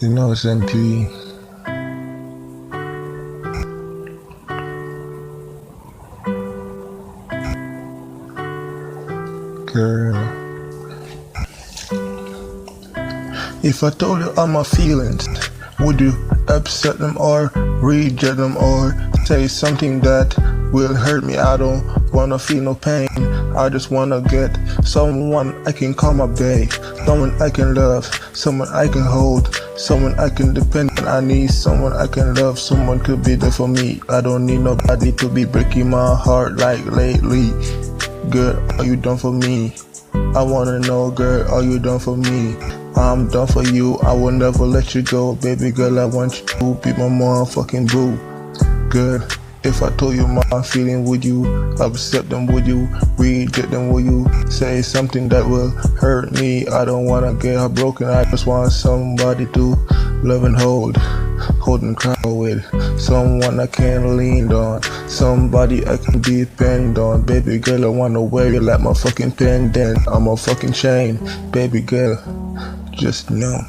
innocently. Girl, if I told you all my feelings, would you upset them or reject them or say something that will hurt me? I don't wanna feel no pain. I just wanna get someone I can call my babe, someone I can love, someone I can hold, someone I can depend on. I need someone I can love, someone could be there for me. I don't need nobody to be breaking my heart like lately. Girl, are you done for me? I wanna know, girl, are you done for me? I'm done for you, I will never let you go. Baby girl, I want you to be my motherfucking boo. Girl, if I told you my feeling, would you accept them? Would you reject them? Would you say something that will hurt me? I don't wanna get heartbroken, I just want somebody to love and hold and cry with, someone I can lean on, somebody I can depend on. Baby girl, I wanna wear you like my fucking pendant on my fucking chain. Baby girl, just know